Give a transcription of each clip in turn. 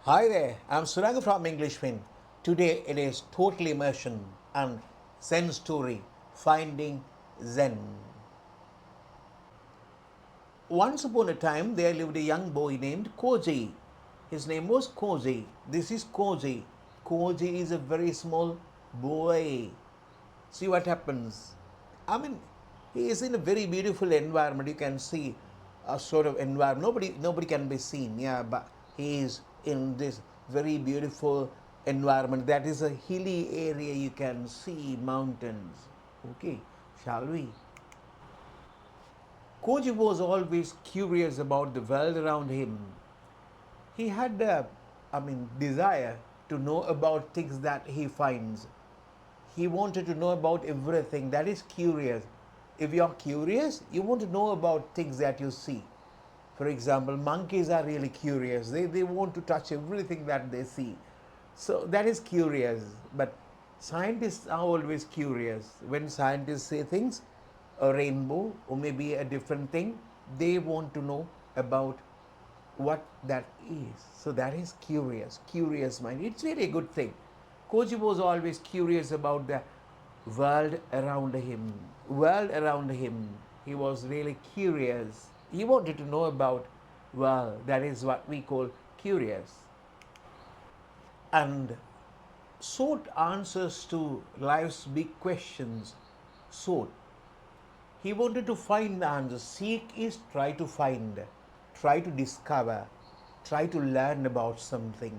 Hi there, I'm Suranga from Englishman. Today it is total immersion and Zen story, finding Zen. Once upon a time, there lived a young boy named Koji. His name was Koji. This is Koji. Koji is a very small boy. See what happens. I mean, he is in a very beautiful environment. You can see a sort of environment. Nobody can be seen. Yeah, but he is in this very beautiful environment. That is a hilly area. You can see mountains. Okay, shall we? Koji was always curious about the world around him. He had desire to know about things that he finds. He wanted to know about everything. That is curious. If you're curious, you want to know about things that you see. For example, monkeys are really curious. They want to touch everything that they see. So that is curious. But scientists are always curious. When scientists say things, a rainbow or maybe a different thing, they want to know about what that is. So that is curious mind. It's really a good thing. Koji was always curious about the world around him. World around him. He was really curious. He wanted to know about world. That is what we call curious. And sought answers to life's big questions. Sought. He wanted to find the answer. Seek is try to find, try to discover, try to learn about something.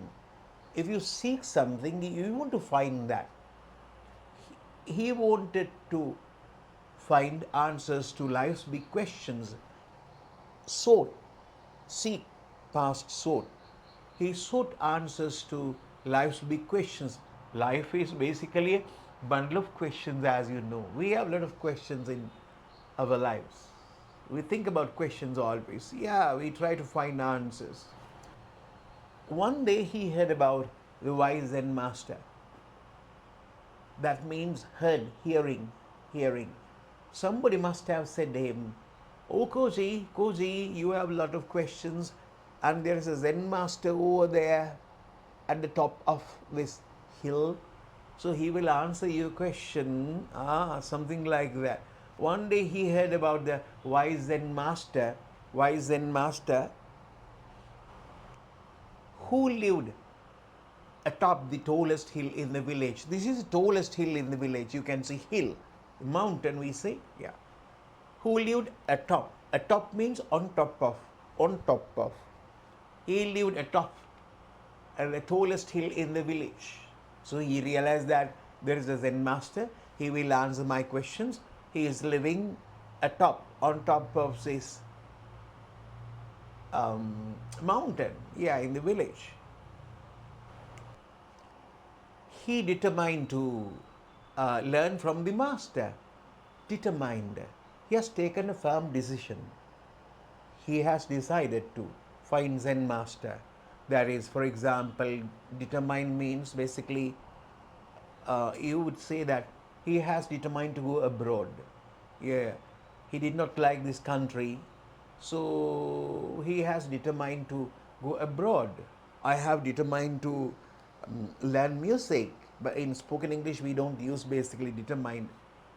If you seek something, you want to find that. He wanted to find answers to life's big questions. Sought, seek, past sought. He sought answers to life's big questions. Life is basically a bundle of questions, as you know. We have a lot of questions in our lives. We think about questions always. Yeah, we try to find answers. One day he heard about the wise Zen master. That means heard, hearing. Somebody must have said to him, "Oh, Koji, you have a lot of questions, and there is a Zen master over there at the top of this hill. So he will answer your question." Something like that. One day he heard about the wise Zen master who lived atop the tallest hill in the village. This is the tallest hill in the village. You can see hill, mountain we say, yeah. Who lived atop. Atop means on top of, on top of. He lived atop the tallest hill in the village. So he realized that there is a Zen master. He will answer my questions. He is living atop, on top of this mountain, yeah, in the village. He determined to learn from the master. Determined. He has taken a firm decision. He has decided to find Zen master. That is, for example, determined means basically you would say that he has determined to go abroad. Yeah, he did not like this country, so he has determined to go abroad. I have determined to learn music, but in spoken English we don't use basically determined.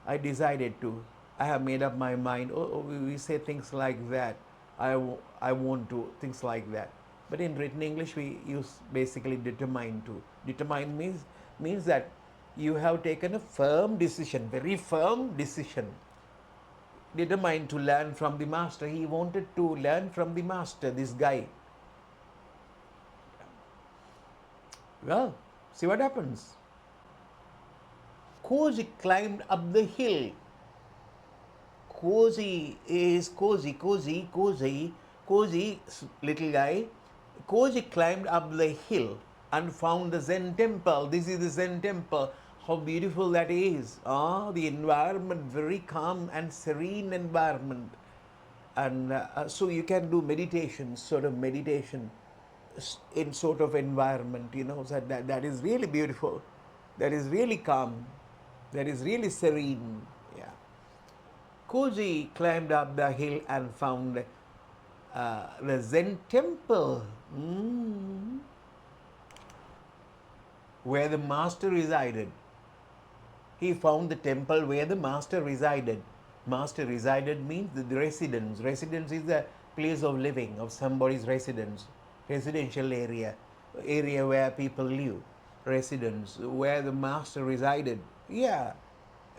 I decided to. I have made up my mind. We say things like that. I want to, things like that. But in written English we use basically determined to. Determined means that you have taken a firm decision, very firm decision. Determined to learn from the master. He wanted to learn from the master, this guy. Well, see what happens. Koji climbed up the hill. Koji, little guy. Koji climbed up the hill and found the Zen temple. This is the Zen temple. How beautiful that is. The environment, very calm and serene environment. And so you can do meditation, sort of meditation in sort of environment, so that is really beautiful. That is really calm. That is really serene. Yeah. Koji climbed up the hill and found the Zen temple. where the master resided. He found the temple where the master resided. Master resided means the residence. Residence is the place of living, of somebody's residence, residential area where people live, residence, where the master resided. Yeah,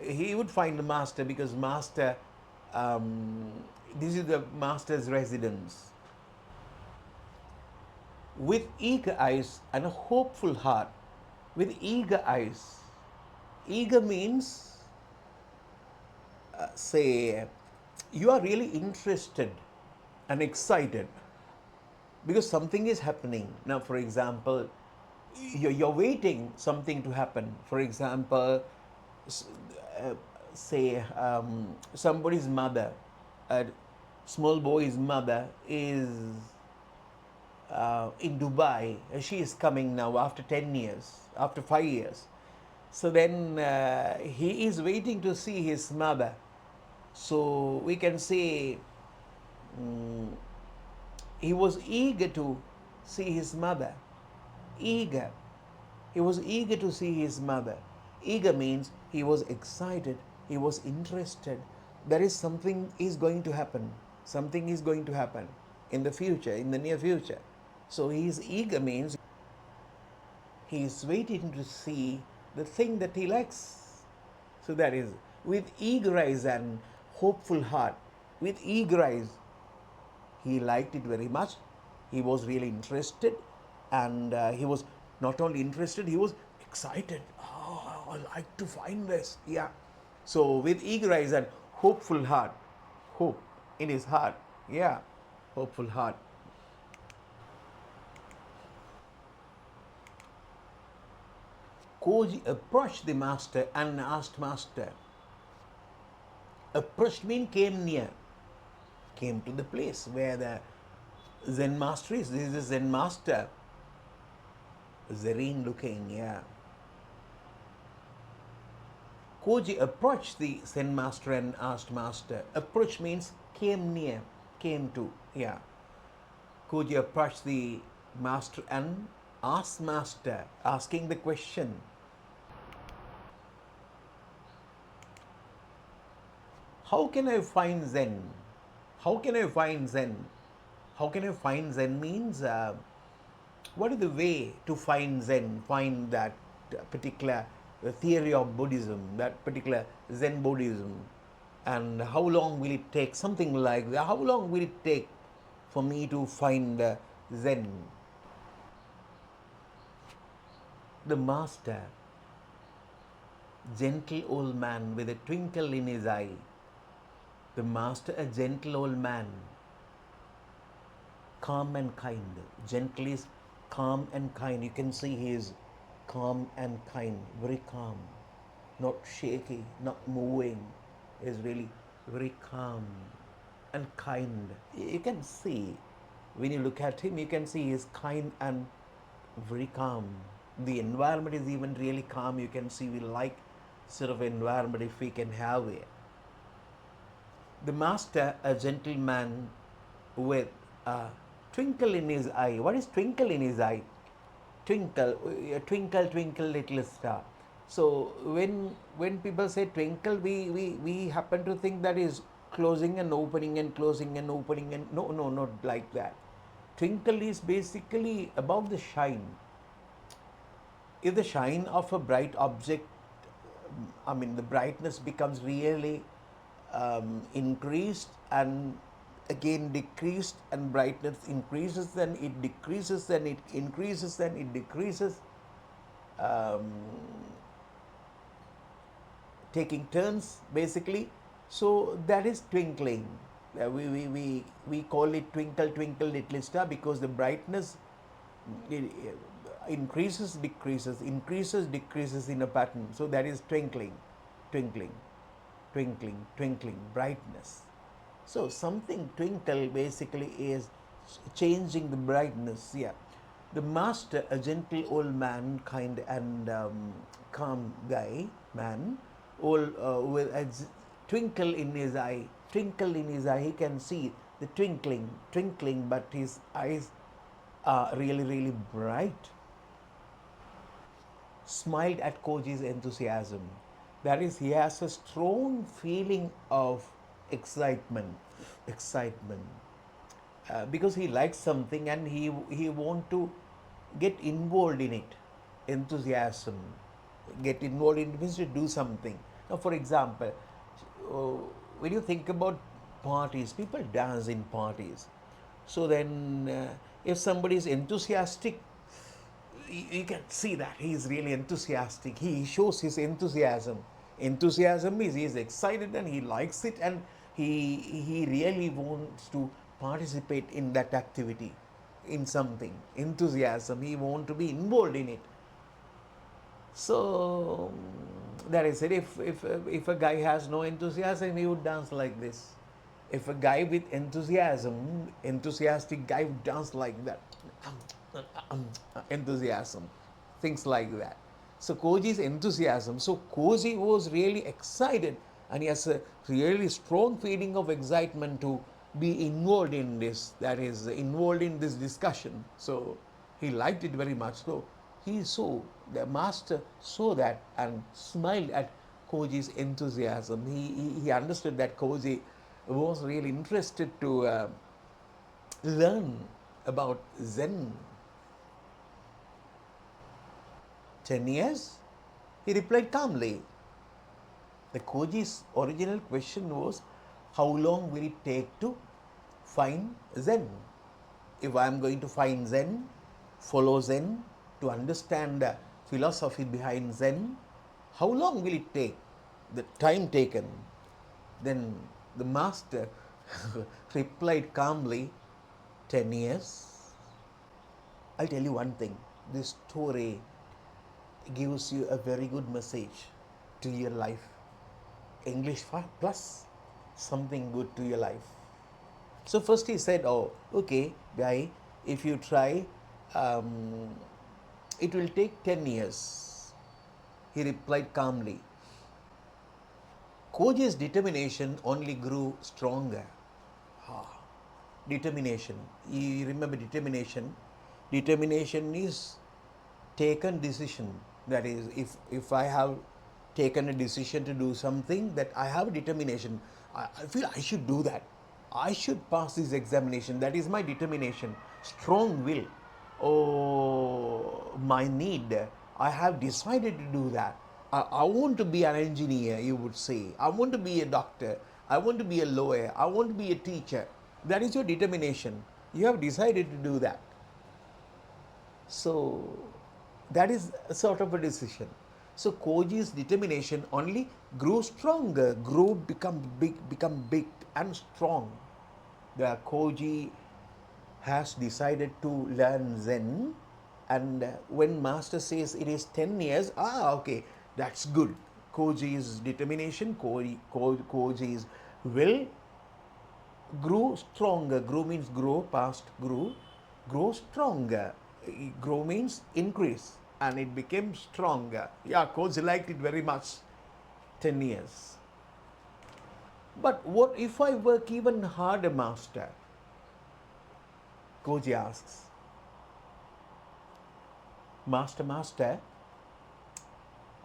he would find the master because master, this is the master's residence. With eager eyes and a hopeful heart, with eager eyes. Eager means, say, you are really interested and excited because something is happening. Now, for example, you're waiting something to happen. For example, uh, say somebody's mother, a small boy's mother is in Dubai. She is coming now after 10 years, after 5 years. So then he is waiting to see his mother. So we can say he was eager to see his mother. Eager. He was eager to see his mother. Eager means he was excited, he was interested. There is something is going to happen. Something is going to happen in the future, in the near future. So he is eager means he is waiting to see the thing that he likes. So that is with eager eyes and hopeful heart. With eager eyes, he liked it very much. He was really interested, and he was not only interested, he was excited. Oh, I like to find this. Yeah. So with eager eyes and hopeful heart, hope in his heart. Yeah, hopeful heart. Koji approached the master and asked master. Approached means came near, came to the place where the Zen master is. This is the Zen master. Serene looking, yeah. Koji approached the Zen master and asked master. Approach means came near, came to, yeah. Koji approached the master and asked master, asking the question. How can I find Zen? How can I find Zen? How can I find Zen means what is the way to find Zen, find that particular theory of Buddhism, that particular Zen Buddhism, and how long will it take? Something like that. How long will it take for me to find Zen? The master, gentle old man with a twinkle in his eye. The master, a gentle old man, calm and kind. Gentle is calm and kind. You can see he is calm and kind, very calm, not shaky, not moving. He is really very calm and kind. You can see, when you look at him, you can see he is kind and very calm. The environment is even really calm. You can see we like sort of environment if we can have it. The master, a gentleman with a twinkle in his eye. What is twinkle in his eye? Twinkle, twinkle, twinkle, little star. So when people say twinkle, we happen to think that is closing and opening and closing and opening, and no, not like that. Twinkle is basically about the shine. If the shine of a bright object, the brightness becomes really increased and again decreased, and brightness increases, then it decreases, then it increases, then it decreases, taking turns basically. So that is twinkling. We call it twinkle, twinkle, little star, because the brightness increases, decreases, increases, decreases in a pattern. So that is twinkling, twinkling, twinkling, twinkling, brightness. So something twinkle basically is changing the brightness. Yeah. The master, a gentle old man, kind and calm guy, man, with a twinkle in his eye. Twinkle in his eye. He can see the twinkling, twinkling, but his eyes are really, really bright. smiled at Koji's enthusiasm. That is, he has a strong feeling of excitement, excitement, because he likes something and he want to get involved in it. Enthusiasm, get involved in it means to do something. Now, for example, uh, when you think about parties, people dance in parties. So then, if somebody is enthusiastic, you can see that he is really enthusiastic. He shows his enthusiasm. Enthusiasm is he is excited and he likes it, and he really wants to participate in that activity, in something. Enthusiasm. He wants to be involved in it. So that is it. If a guy has no enthusiasm, he would dance like this. If a guy with enthusiasm, enthusiastic guy would dance like that. Enthusiasm, things like that. So Koji's enthusiasm. So Koji was really excited, and he has a really strong feeling of excitement to be involved in this. That is involved in this discussion. So he liked it very much. So the master saw that and smiled at Koji's enthusiasm. He understood that Koji was really interested to learn about Zen. 10 years? He replied calmly. The Koji's original question was, how long will it take to find Zen? If I am going to find Zen, follow Zen, to understand the philosophy behind Zen, how long will it take? The time taken. Then the master replied calmly, 10 years. I'll tell you one thing. This story gives you a very good message to your life. English plus something good to your life. So first he said, oh, okay, guy, if you try, it will take 10 years. He replied calmly. Koji's determination only grew stronger. Determination. You remember determination? Determination is taken decision. That is, if I have taken a decision to do something, that I have determination. I feel I should do that. I should pass this examination. That is my determination. Strong will. Oh, my need. I have decided to do that. I want to be an engineer, you would say. I want to be a doctor. I want to be a lawyer. I want to be a teacher. That is your determination. You have decided to do that. So that is a sort of a decision. So Koji's determination only grew stronger, become big and strong. The Koji has decided to learn Zen, and when master says it is 10 years, okay, that's good. Koji's determination, Koji's will grew stronger. Grew means grow, past grew. Grow stronger. Grow means increase. And it became stronger. Yeah, Koji liked it very much. 10 years. But what if I work even harder, master? Koji asks. Master,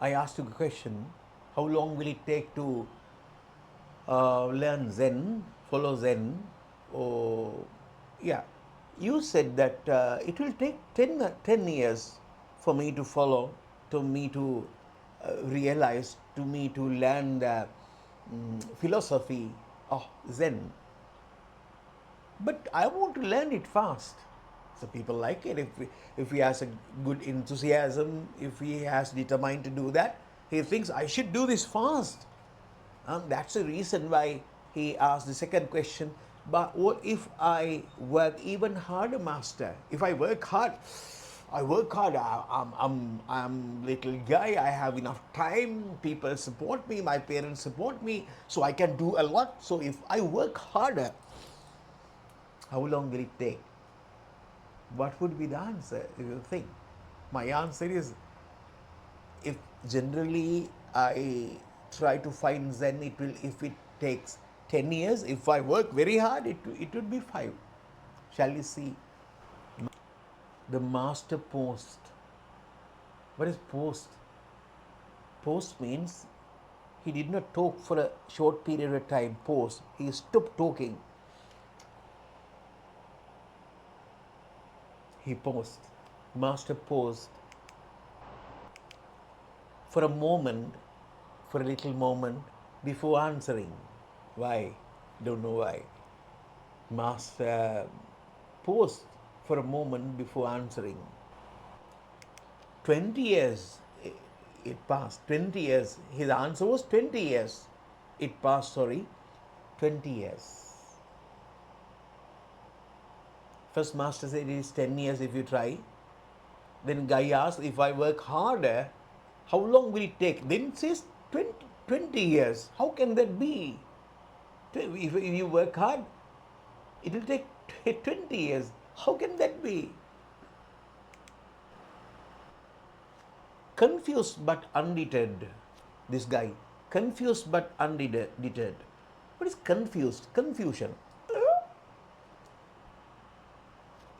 I asked you a question. How long will it take to learn Zen, follow Zen? Oh, yeah. You said that it will take 10 years for me to follow, to me to realize, to me to learn the philosophy of Zen. But I want to learn it fast. So people like it. If he has a good enthusiasm, if he has determined to do that, he thinks I should do this fast. That's the reason why he asked the second question. But what if I work even harder, master? If I work hard, I'm little guy. I have enough time. People support me. My parents support me, so I can do a lot. So if I work harder, how long will it take? What would be the answer, if you think? My answer is, if generally I try to find Zen, if it takes 10 years, if I work very hard, it would be 5. Shall we see? The master paused. What is post? Post means he did not talk for a short period of time. Post. He stopped talking. He paused. Master paused for a moment, for a little moment before answering. Why? Don't know why. Master paused for a moment before answering. 20 years it passed. 20 years. His answer was 20 years. It passed, sorry, 20 years. First master said it is 10 years if you try. Then guy asked, if I work harder, how long will it take? Then it says 20 years. How can that be? If you work hard, it will take 20 years. How can that be? Confused but undeterred, this guy. Confused but undeterred. What is confused? Confusion.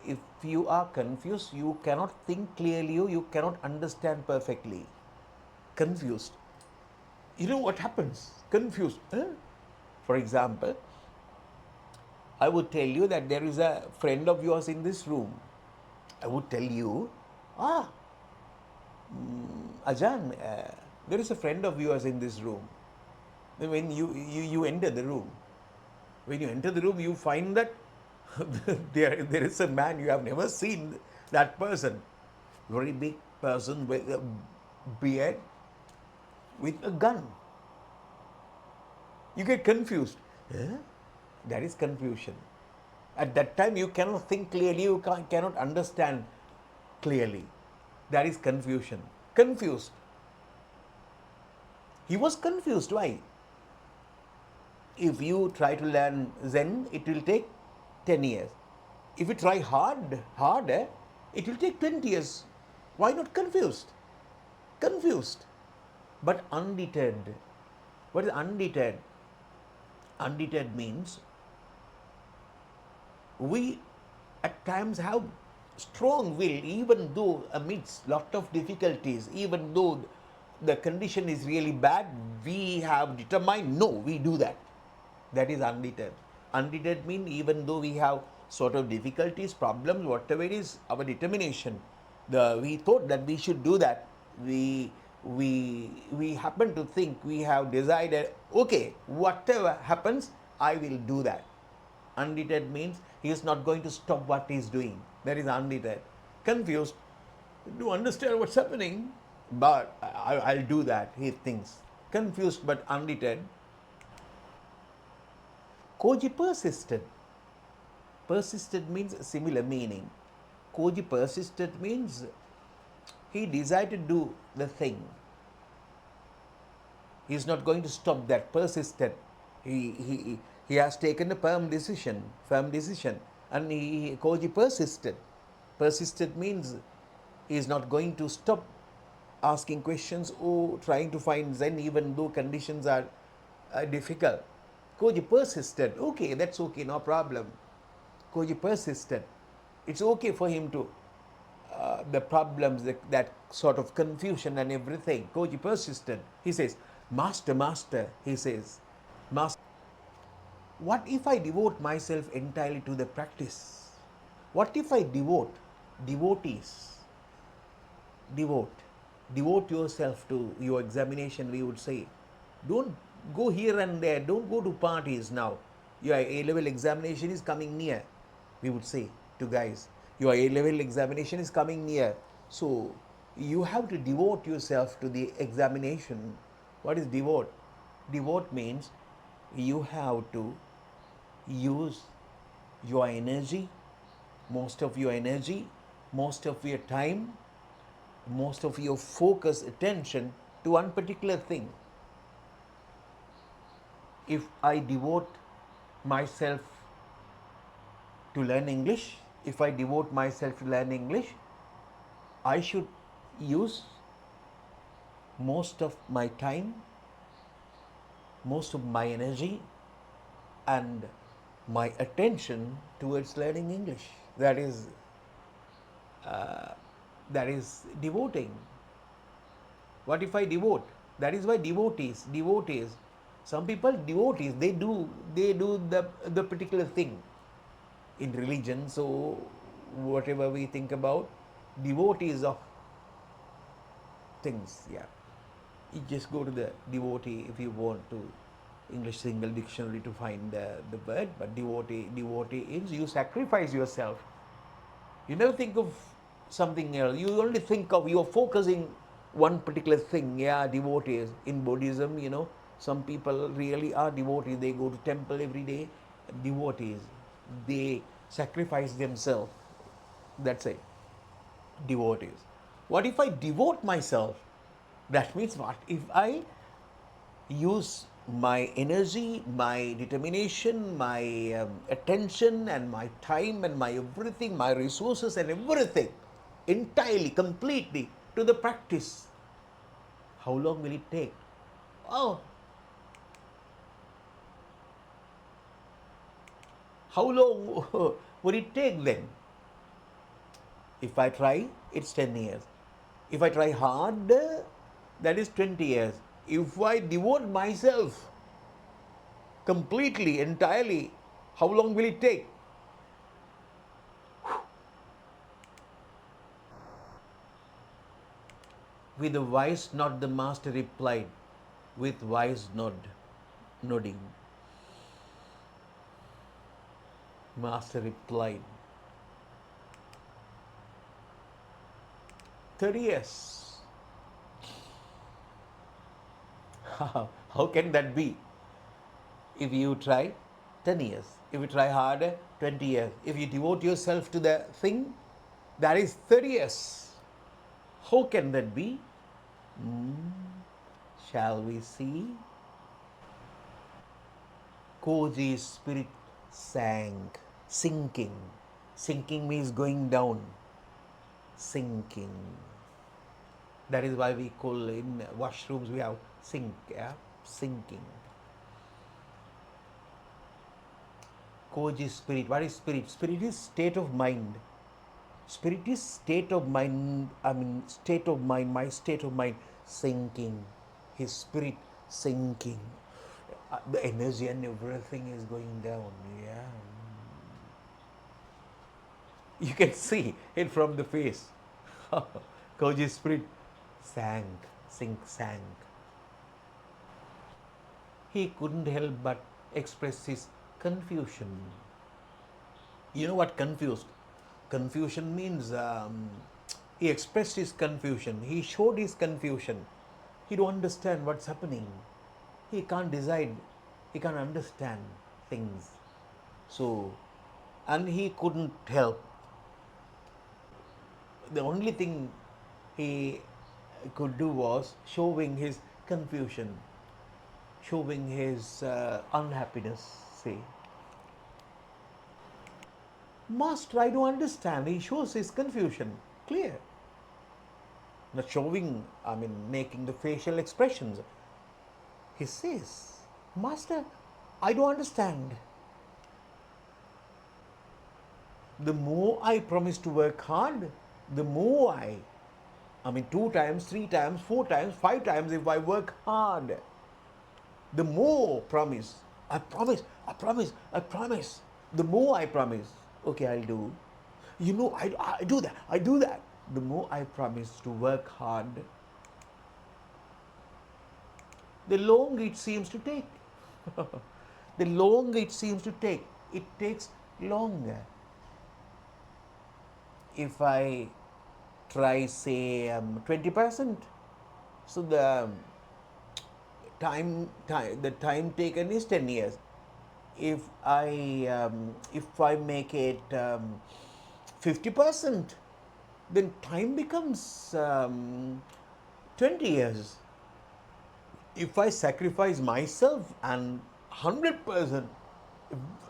If you are confused, you cannot think clearly, you cannot understand perfectly. Confused. You know what happens? Confused. For example, I would tell you that there is a friend of yours in this room. I would tell you, Ajan, there is a friend of yours in this room. When you enter the room, you find that there is a man you have never seen that person. Very big person with a beard, with a gun. You get confused. That is confusion. At that time, you cannot think clearly, you cannot understand clearly. That is confusion. Confused. He was confused. Why? If you try to learn Zen, it will take 10 years. If you try harder, it will take 20 years. Why not confused? Confused, but undeterred. What is undeterred? Undeterred means we at times have strong will, even though amidst lot of difficulties, even though the condition is really bad, we have determined, no, we do that. That is undeterred. Undeterred means even though we have sort of difficulties, problems, whatever it is, our determination, we thought that we should do that. We happen to think, we have decided, okay, whatever happens, I will do that. Undeterred means he is not going to stop what he is doing. That is undeterred. Confused, to understand what's happening, but I'll do that, he thinks. Confused but undeterred. Koji persisted. Persisted means similar meaning. Koji persisted means he decided to do the thing. He is not going to stop that. Persisted. He has taken a firm decision, and Koji persisted. Persisted means he is not going to stop asking questions or trying to find Zen even though conditions are difficult. Koji persisted. Okay, that's okay, no problem. Koji persisted. It's okay for him to, the problems, that sort of confusion and everything. Koji persisted. He says, Master, he says, Master, what if I devote myself entirely to the practice? What if I devotees, devote yourself to your examination, we would say. Don't go here and there, don't go to parties now. Your A-level examination is coming near, we would say to guys. Your A-level examination is coming near. So you have to devote yourself to the examination. What is devote? Devote means you have to use your energy, most of your energy, most of your time, most of your focus, attention to one particular thing. If I devote myself to learn English, I should use most of my time, most of my energy, and my attention towards learning English. That is devoting. What if I devote? That is why devotees. Some people devotees, they do the particular thing in religion. So whatever we think about devotees of things, yeah. You just go to the devotee if you want to English single dictionary to find the word, but devotee is you sacrifice yourself. You never think of something else. You only think of, you're focusing one particular thing. Yeah, devotees. In Buddhism, some people really are devotees. They go to temple every day. Devotees. They sacrifice themselves. That's it. Devotees. What if I devote myself? That means what? If I use my energy, my determination, my attention, and my time, and my everything, my resources, and everything entirely, completely to the practice. How long will it take? Oh, how long would it take then? If I try, it's 10 years. If I try hard, that is 20 years. If I devote myself completely, entirely, how long will it take? With a wise nod, the master replied, with wise nodding. Master replied, 30 years. How can that be? If you try, 10 years. If you try harder, 20 years. If you devote yourself to the thing, that is 30 years. How can that be? Shall we see? Koji's spirit sank, sinking. Sinking means going down. Sinking. That is why we call in washrooms we have sink, yeah? Sinking. Koji spirit. What is spirit? Spirit is state of mind. Spirit is state of mind. State of mind. My state of mind sinking. His spirit sinking. The energy and everything is going down. Yeah. You can see it from the face. Koji's spirit sank. He couldn't help but express his confusion. You know what confused? Confusion means he expressed his confusion. He showed his confusion. He don't understand what's happening. He can't decide. He can't understand things. So, and he couldn't help. The only thing he could do was showing his confusion, showing his unhappiness. See, must try to understand. He shows his confusion, clear. Not showing, making the facial expressions. He says, Master, I don't understand. The more I promise to work hard, the more two times, three times, four times, five times, if I work hard, the more promise. I promise. The more I promise, okay, I'll do. I do that. The more I promise to work hard, the longer it seems to take. The longer it seems to take, it takes longer. If I try, say, 20%, so the time taken is 10 years. If I make it 50%, then time becomes 20 years. If I sacrifice myself and 100%,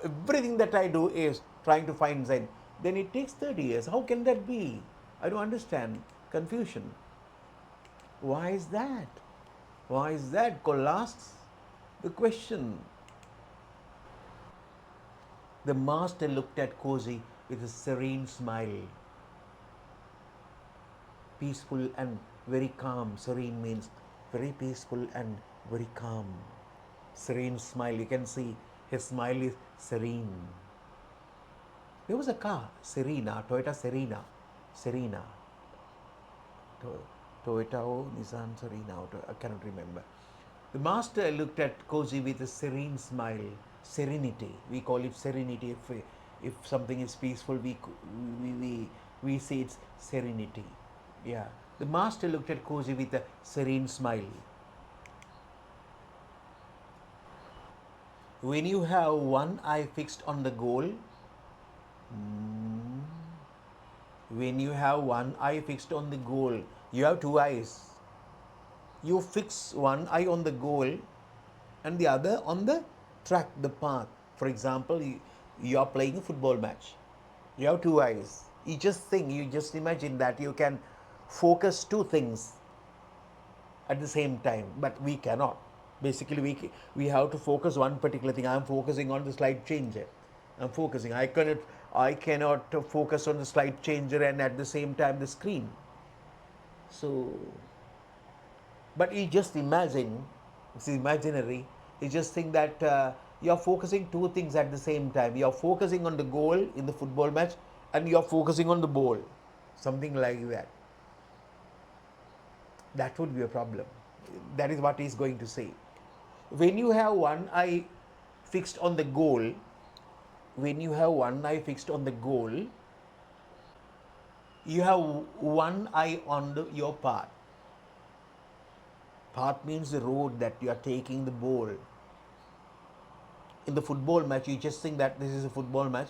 everything that I do is trying to find Zen, then it takes 30 years. How can that be? I don't understand. Confusion. Why is that? Why is that? Cole asks the question. The master looked at Koji with a serene smile, peaceful and very calm. Serene means very peaceful and very calm. Serene smile. You can see his smile is serene. There was a car, Serena, Toyota Serena. Serena. Toyota or Nissan Serena, I cannot remember. The master looked at Koji with a serene smile. Serenity. We call it serenity. If something is peaceful, we say it's serenity. Yeah. The master looked at Koji with a serene smile. When you have one eye fixed on the goal, when you have one eye fixed on the goal, you have two eyes. You fix one eye on the goal and the other on the track, the path. For example, you are playing a football match. You have two eyes. You just imagine that you can focus two things at the same time, but we cannot. Basically, we have to focus one particular thing. I am focusing on the slide changer. I'm focusing. I cannot focus on the slide changer and at the same time the screen. So, but you just imagine, it's imaginary. You just think that you are focusing two things at the same time. You are focusing on the goal in the football match, and you are focusing on the ball, something like that. That would be a problem. That is what he is going to say. When you have one eye fixed on the goal, when you have one eye fixed on the goal, you have one eye on your path. Path means the road that you are taking the ball. In the football match, you just think that this is a football match.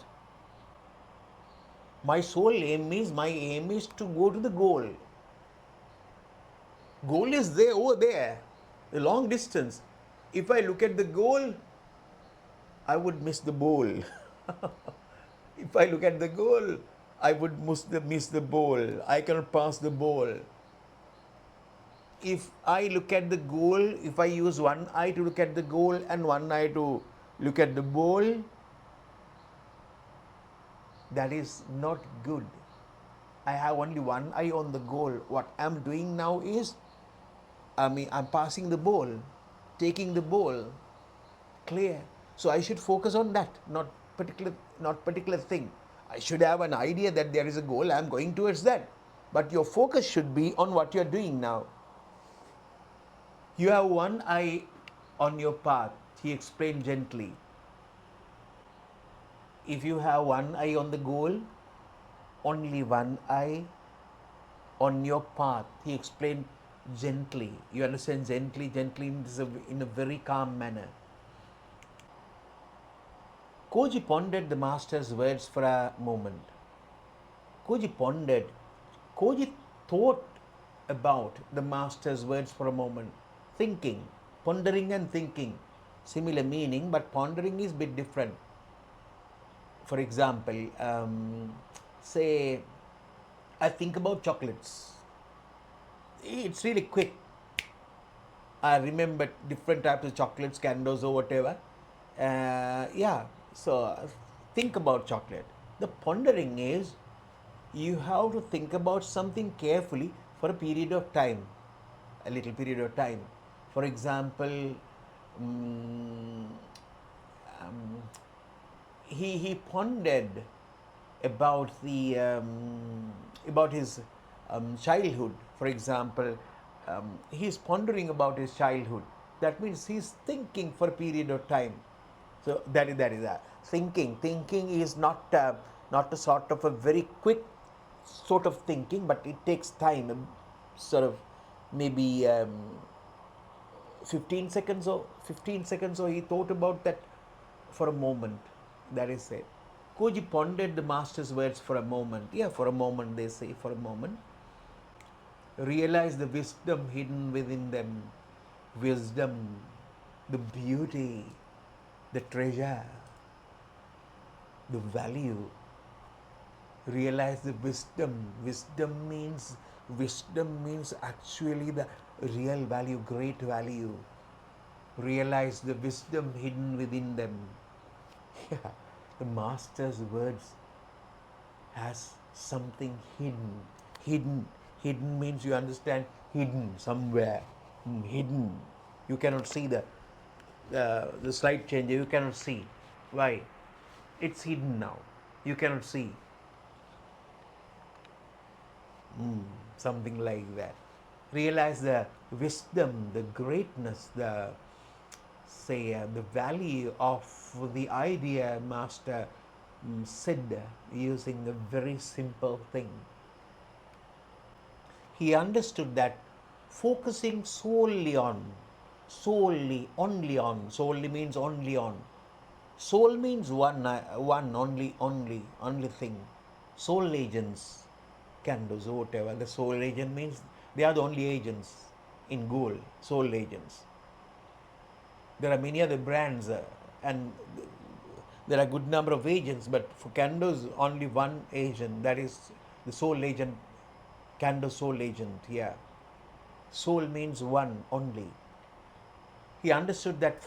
My aim is to go to the goal. Goal is there, over there, a long distance. If I look at the goal, I would miss the ball. If I look at the goal, I would miss the ball. I cannot pass the ball. If I look at the goal, if I use one eye to look at the goal and one eye to look at the ball, that is not good. I have only one eye on the goal. What I'm doing now is, I'm passing the ball, taking the ball, clear. So I should focus on that, not particular thing. I should have an idea that there is a goal. I'm going towards that. But your focus should be on what you're doing now. You have one eye on your path, he explained gently. If you have one eye on the goal, only one eye on your path, he explained gently. You understand, gently means in a very calm manner. Koji pondered the master's words for a moment. Koji thought about the master's words for a moment. Thinking, pondering and thinking, similar meaning, but pondering is a bit different. For example, say I think about chocolates. It's really quick. I remember different types of chocolates, candies or whatever. So think about chocolate. The pondering is you have to think about something carefully for a period of time, a little period of time. For example, he pondered about his childhood. For example, he's pondering about his childhood. That means he's thinking for a period of time. So that is that. Thinking is not a sort of a very quick sort of thinking, but it takes time, sort of maybe 15 seconds or he thought about that for a moment. That is it. Koji pondered the master's words for a moment. Yeah, for a moment, they say, for a moment. Realized the wisdom hidden within them. Wisdom, the beauty, the treasure, the value. Realize the wisdom. Wisdom means actually the real value, great value. Realize the wisdom hidden within them. Yeah, the master's words has something hidden. Hidden means, you understand, hidden somewhere, hidden. You cannot see the slight change. You cannot see. Why? It's hidden now. You cannot see. Something like that. Realize the wisdom, the greatness, the value of the idea Master said using a very simple thing. He understood that focusing solely means only on. Soul means one only thing. Soul agents can do so whatever. The soul agent means they are the only agents in goal, soul agents. There are many other brands and there are good number of agents, but for Kando's only one agent, that is the soul agent, Kando soul agent, yeah. Soul means one only. He understood that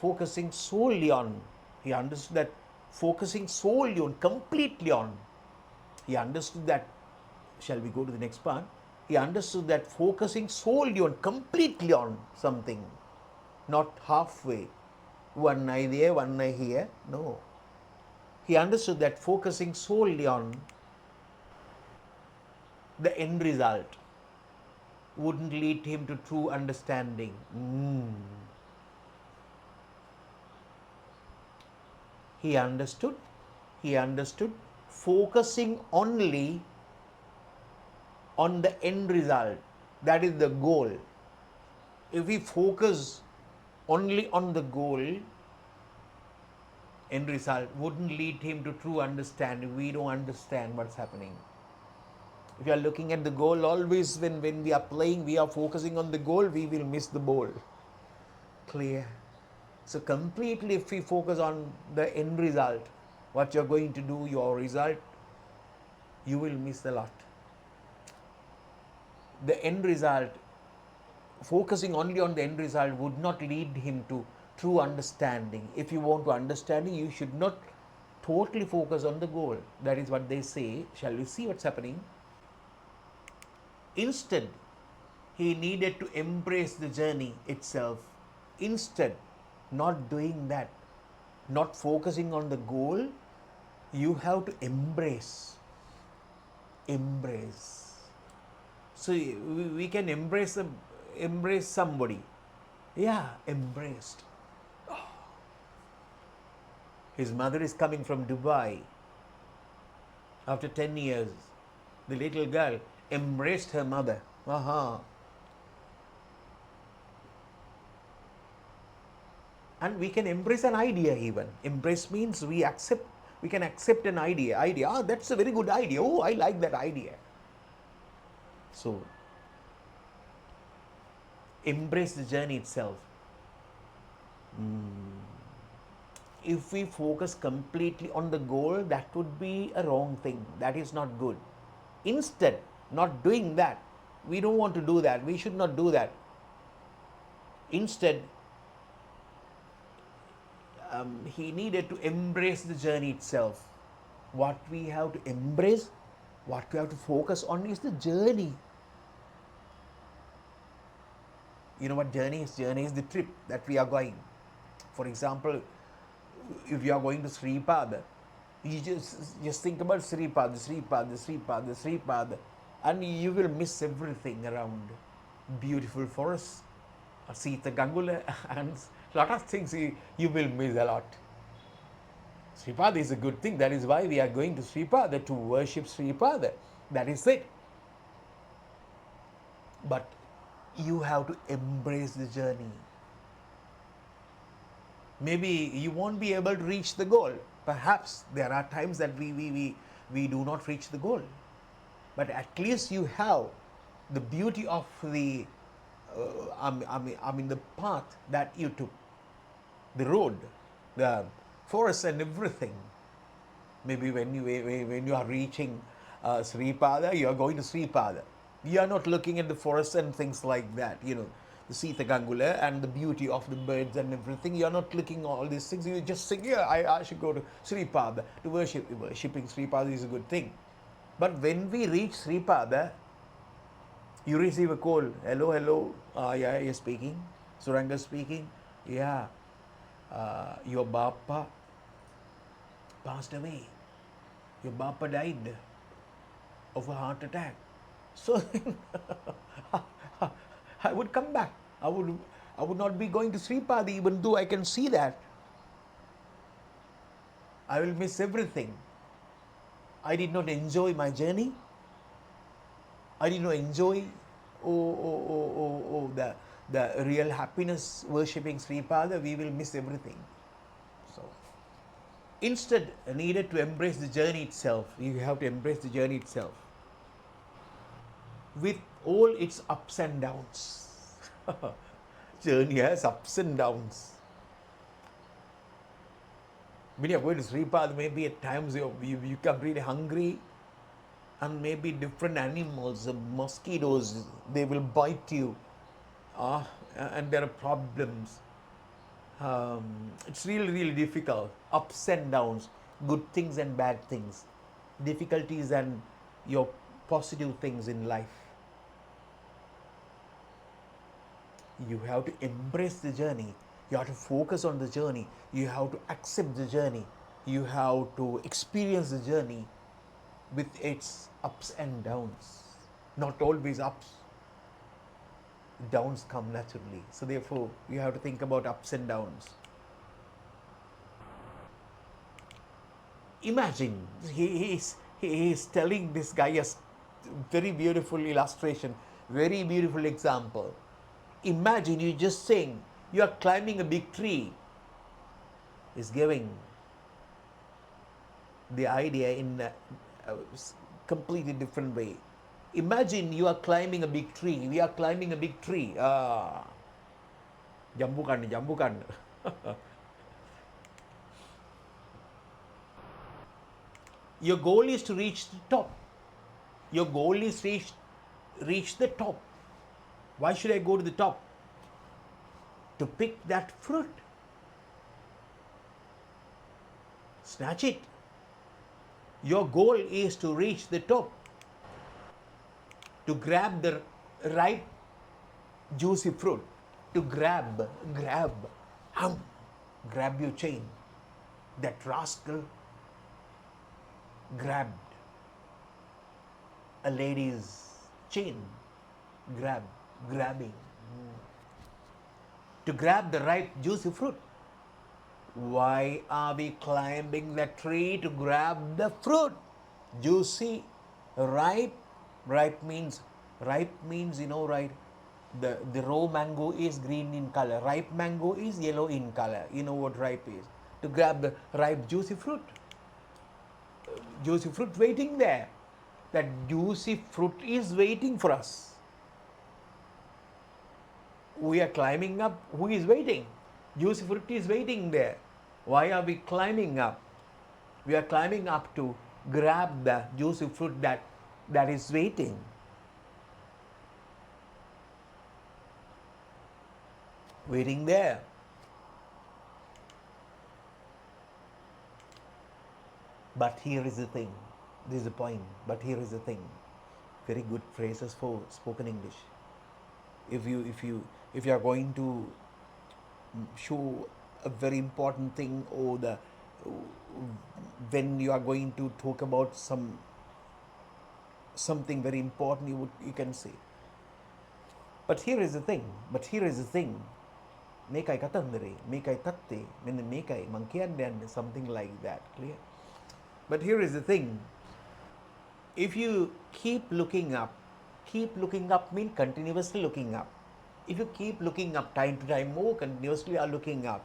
he understood that focusing solely on, completely on, he understood that, shall we go to the next part? He understood that focusing solely on, completely on something, not halfway, one eye there, one eye here, no. He understood that focusing solely on the end result wouldn't lead him to true understanding. He understood focusing only on the end result, that is the goal. If we focus only on the goal, end result wouldn't lead him to true understanding. We don't understand what's happening. If you are looking at the goal, always when we are playing, we are focusing on the goal, we will miss the ball. Clear? So completely if we focus on the end result, what you're going to do, your result, you will miss a lot. The end result, focusing only on the end result would not lead him to true understanding. If you want to understanding, you should not totally focus on the goal. That is what they say. Shall we see what's happening? Instead, he needed to embrace the journey itself. Instead, not doing that, not focusing on the goal, you have to embrace. So we can embrace somebody. Yeah, embraced. His mother is coming from Dubai. After 10 years, the little girl embraced her mother. And we can embrace an idea even. Embrace means we can accept an idea. That's a very good idea. Oh, I like that idea. So, embrace the journey itself. If we focus completely on the goal, that would be a wrong thing. That is not good. Instead, not doing that, we don't want to do that. We should not do that. Instead, he needed to embrace the journey itself. What we have to embrace, what we have to focus on is the journey. You know what journey is? Journey is the trip that we are going. For example, if you are going to Sripada, you just think about Sripada, and you will miss everything around. Beautiful forests, Sita Gangula, and a lot of things you will miss a lot. Sripada is a good thing. That is why we are going to Sripada, to worship Sripada. That is it. But you have to embrace the journey. Maybe you won't be able to reach the goal. Perhaps there are times that we do not reach the goal. But at least you have the beauty of the the path that you took, the road, the forest and everything. Maybe when you are reaching Sripada, you are going to Sripada. You are not looking at the forest and things like that, the Sita Gangula and the beauty of the birds and everything. You are not looking all these things. You just think, yeah, I should go to Sripada to worship. Worshipping Sripada is a good thing. But when we reach Sripada, You receive a call. Hello, hello. Yeah, you're speaking. Suranga speaking. Yeah. Your Bappa passed away. Your Bappa died of a heart attack. So I would come back. I would not be going to Sripadi even though I can see that. I will miss everything. I did not enjoy my journey. I did not enjoy the real happiness worshipping Sripada. We will miss everything. So instead, needed to embrace the journey itself. You have to embrace the journey itself with all its ups and downs. Journey has ups and downs. When you're going to Sripad, maybe at times you come really hungry, and maybe different animals, mosquitoes, they will bite you, and there are problems. It's really, really difficult. Ups and downs, good things and bad things, difficulties and your positive things in life. You have to embrace the journey. You have to focus on the journey. You have to accept the journey. You have to experience the journey with its ups and downs. Not always ups. Downs come naturally. So therefore, you have to think about ups and downs. Imagine he is telling this guy a very beautiful illustration, very beautiful example. Imagine you just saying you are climbing a big tree. Is giving the idea in a completely different way. Imagine you are climbing a big tree. We are climbing a big tree. Jambukan, jambukan. Your goal is to reach the top. Your goal is to reach the top. Why should I go to the top? To pick that fruit. Snatch it. Your goal is to reach the top. To grab the ripe, juicy fruit. To grab, grab your chain. That rascal grabbed a lady's chain. Grabbing. To grab the ripe, juicy fruit. Why are we climbing the tree? To grab the fruit? Juicy, ripe. Ripe means, you know, right? The raw mango is green in color. Ripe mango is yellow in color. You know what ripe is. To grab the ripe, juicy fruit. Juicy fruit waiting there. That juicy fruit is waiting for us. We are climbing up. Who is waiting? Juicy fruit is waiting there. Why are we climbing up? We are climbing up to grab the juicy fruit that is waiting. Waiting there. But here is the thing. This is the point. But here is the thing. Very good phrases for spoken English. If you are going to show a very important thing, or when you are going to talk about something very important, you can say. But here is the thing. Mekai katandere, mekai tatte, mekai mankian, something like that. Clear? But here is the thing. If you keep looking up means continuously looking up. If you keep looking up time to time, more continuously are looking up.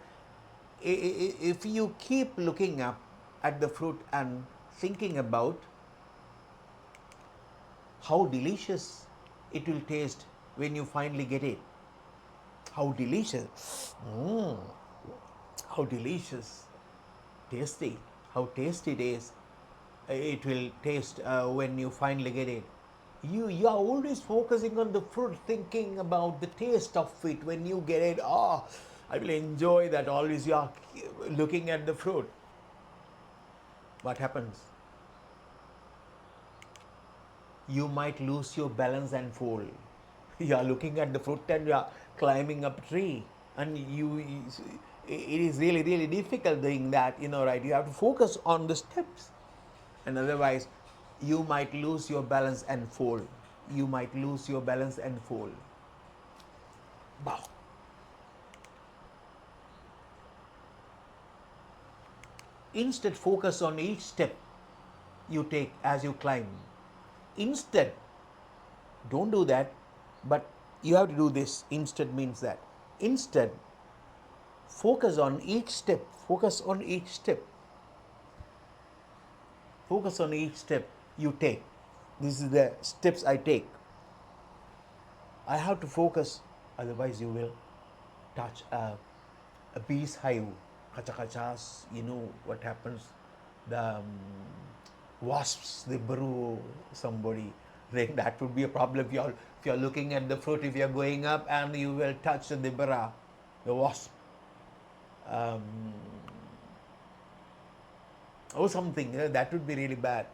If you keep looking up at the fruit and thinking about how delicious it will taste when you finally get it. How delicious. How delicious. Tasty. How tasty it is. It will taste when you finally get it. You are always focusing on the fruit, thinking about the taste of it when you get it. I will enjoy that. Always you are looking at the fruit. What happens? You might lose your balance and fall. You are looking at the fruit and you are climbing up a tree, and it is really, really difficult doing that, right? You have to focus on the steps, and otherwise you might lose your balance and fall. You might lose your balance and fall. Wow. Instead, focus on each step you take as you climb. Instead, don't do that, but you have to do this. Instead means that. Instead, focus on each step. Focus on each step. Focus on each step you take. This is the steps I take. I have to focus, otherwise you will touch a bee's hive. Kachakachas, you know what happens. The wasps, they burrow somebody. Then that would be a problem if you're looking at the fruit, if you're going up and you will touch the burra, the wasp. Um, or something, that would be really bad.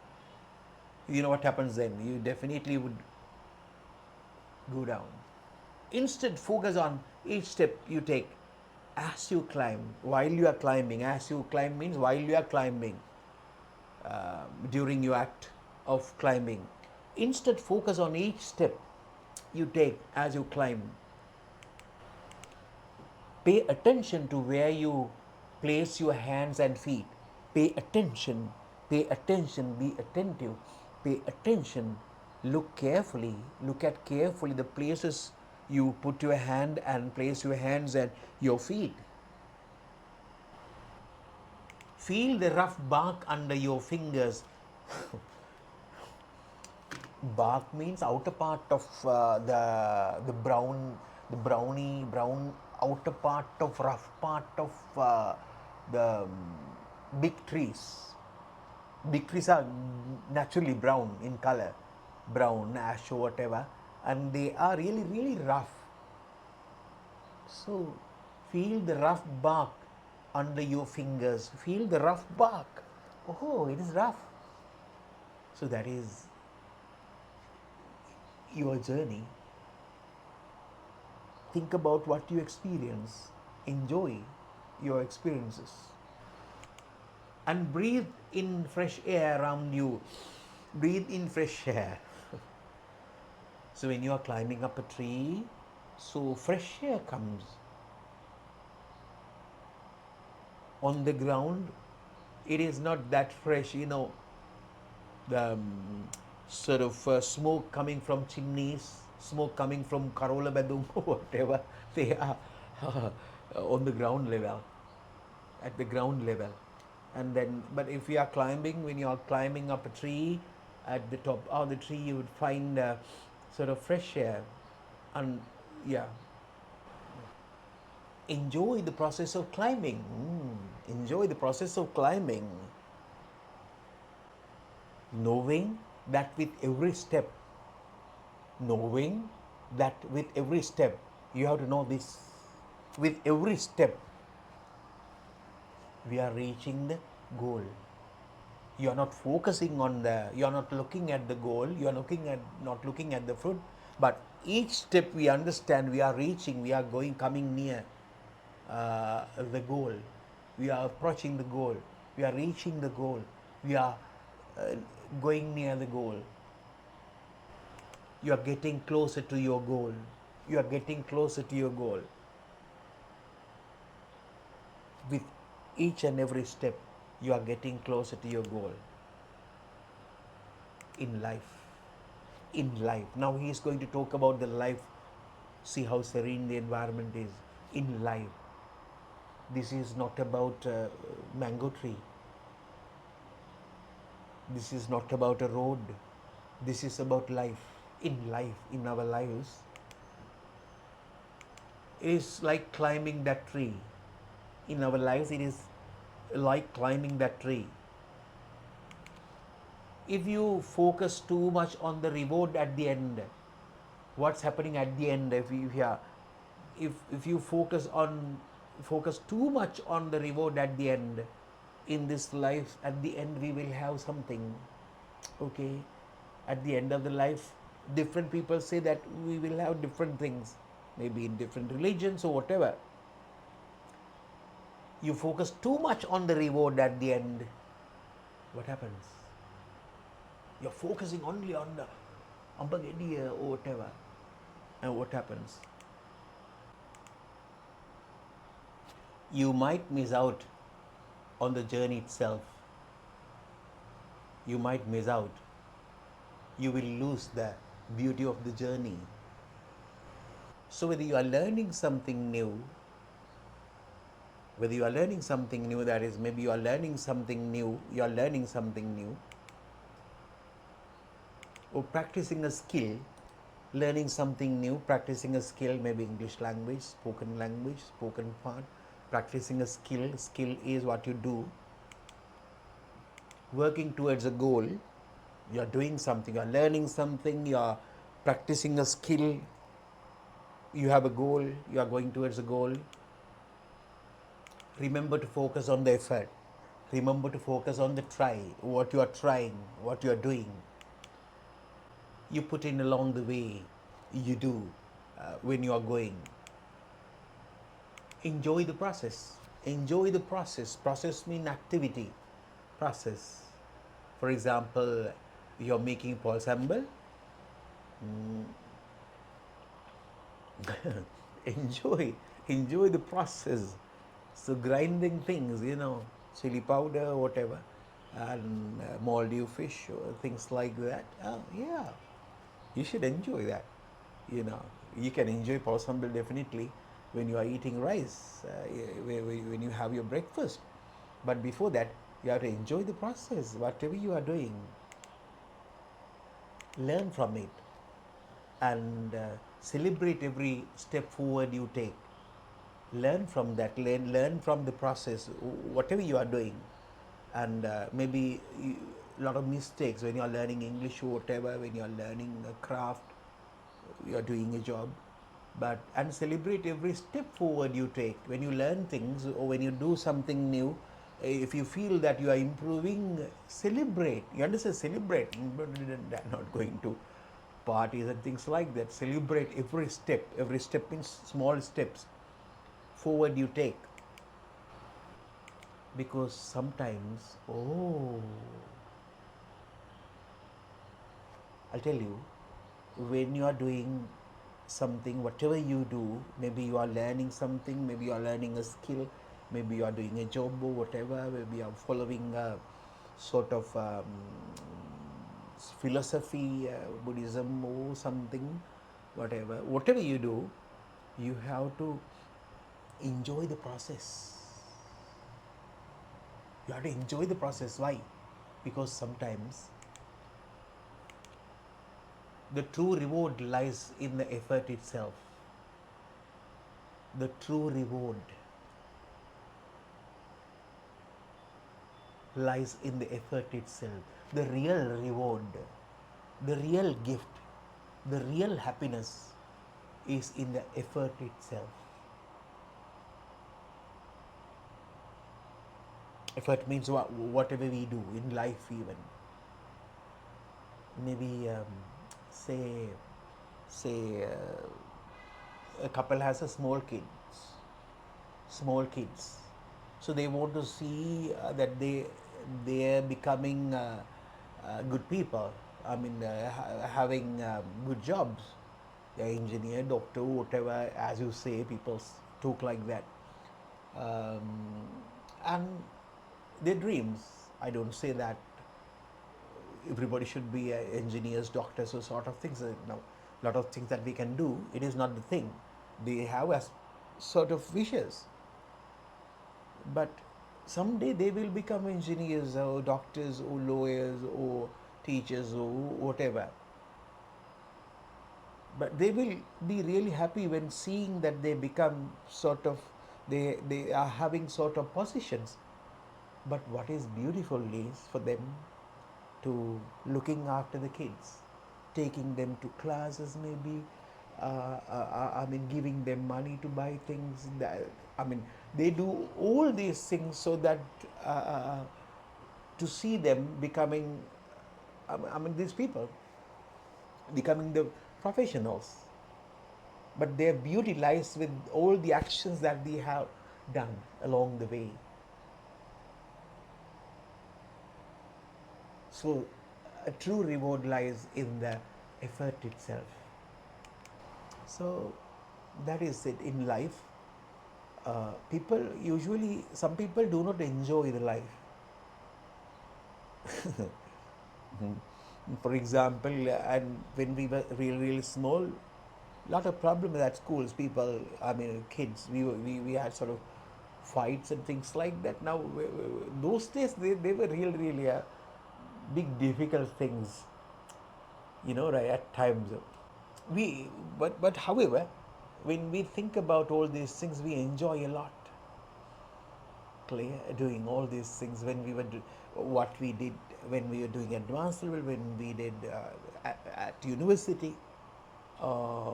You know what happens then? You definitely would go down. Instead, focus on each step you take as you climb, while you are climbing. As you climb means while you are climbing, during your act of climbing. Instead, focus on each step you take as you climb. Pay attention to where you place your hands and feet. Pay attention, be attentive, pay attention, look at carefully the places you put your hand and place your hands and your feet. Feel the rough bark under your fingers. Bark means outer part of the browny brown outer part of rough part of the big trees. Big trees are naturally brown in color, brown, ash, or whatever, and they are really, really rough. So, feel the rough bark under your fingers. Feel the rough bark. Oh, it is rough. So, that is your journey. Think about what you experience. Enjoy your experiences. And breathe in fresh air around you. Breathe in fresh air. So when you are climbing up a tree, so fresh air comes. On the ground, it is not that fresh, the sort of smoke coming from chimneys, smoke coming from Karola Bedum, whatever, they are on the ground level, at the ground level. And then, but if you are climbing, when you are climbing up a tree, at the top of the tree, you would find sort of fresh air. And yeah, enjoy the process of climbing. Enjoy the process of climbing. Knowing that with every step, you have to know this, with every step, we are reaching the goal. You are not focusing on you are not looking at the goal, you are not looking at the fruit, but each step we understand we are reaching, we are coming near the goal. We are approaching the goal. We are reaching the goal. We are going near the goal. You are getting closer to your goal. You are getting closer to your goal. With each and every step, you are getting closer to your goal. In life. In life. Now he is going to talk about the life. See how serene the environment is. In life. This is not about a mango tree. This is not about a road. This is about life. In life, in our lives, is like climbing that tree. In our lives, it is like climbing that tree. If you focus too much on the reward at the end, what's happening at the end? If you focus too much on the reward at the end, in this life, at the end we will have something. Okay, at the end of the life, Different people say that we will have different things, maybe in different religions or whatever. You focus too much on the reward at the end, what happens? You're focusing only on the Ambagadiya or whatever. And what happens? You might miss out on the journey itself. You might miss out. You will lose the beauty of the journey. So whether you are learning something new, that is, maybe you are learning something new, or practicing a skill, learning something new, practicing a skill, maybe English language, spoken part, practicing a skill is what you do, working towards a goal, you are doing something, you are learning something, you are practicing a skill, you have a goal, you are going towards a goal. Remember to focus on the effort. Remember to focus on the try, what you are trying, what you are doing. You put in along the way, you do when you are going. Enjoy the process. Enjoy the process. Process means activity. Process. For example, you're making Paul Sambal. Enjoy the process. So grinding things, chili powder, whatever, and moldy fish or things like that. Yeah, you should enjoy that. You can enjoy Pausambal definitely when you are eating rice, when you have your breakfast. But before that, you have to enjoy the process, whatever you are doing. Learn from it and celebrate every step forward you take. Learn from that, learn from the process, whatever you are doing. And maybe a lot of mistakes when you are learning English or whatever, when you are learning a craft, you are doing a job. And celebrate every step forward you take. When you learn things or when you do something new, if you feel that you are improving, celebrate. You understand? Celebrate. Not going to parties and things like that. Celebrate every step. Every step means small steps forward you take. Because sometimes, I'll tell you, when you are doing something, whatever you do, maybe you are learning something, maybe you are learning a skill, maybe you are doing a job or whatever, maybe you are following a sort of philosophy, Buddhism or something, whatever you do, you have to enjoy the process. You have to enjoy the process. Why? Because sometimes the true reward lies in the effort itself. The true reward lies in the effort itself. The real reward, the real gift, the real happiness is in the effort itself. Effort means whatever we do in life, even. Maybe say a couple has a small kids, so they want to see that they are becoming good people. I mean, having good jobs. They're engineer, doctor, whatever, as you say, people talk like that. And their dreams. I don't say that everybody should be engineers, doctors, or sort of things. No, a lot of things that we can do. It is not the thing. They have a sort of wishes, but someday they will become engineers or doctors or lawyers or teachers or whatever. But they will be really happy when seeing that they become sort of, they are having sort of positions. But what is beautiful is for them to looking after the kids, taking them to classes, maybe giving them money to buy things. They do all these things so that to see them becoming, these people. becoming the professionals. But their beauty lies with all the actions that they have done along the way. So, a true reward lies in the effort itself. So, that is it in life. Some people do not enjoy the life. For example, and when we were really small, lot of problems at schools. People, I mean, kids, we had sort of fights and things like that. Now, those days they were really big difficult things, right? At times, we but however, when we think about all these things, we enjoy a lot. Clear doing all these things when we were what we did when we were doing advanced level, when we did at university, uh,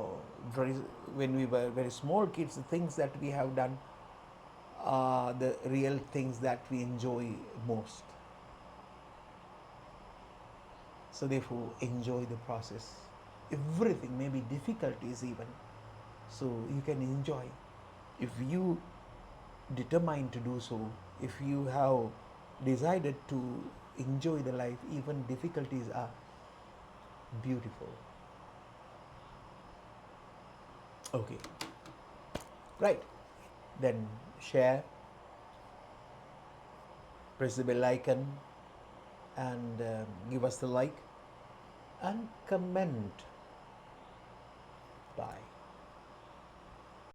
very, when we were very small kids, the things that we have done are the real things that we enjoy most. So therefore, enjoy the process. Everything, maybe difficulties even. So you can enjoy. If you determine to do so, if you have decided to enjoy the life, even difficulties are beautiful. Okay, right. Then share, press the bell icon, and give us the like and comment. Bye.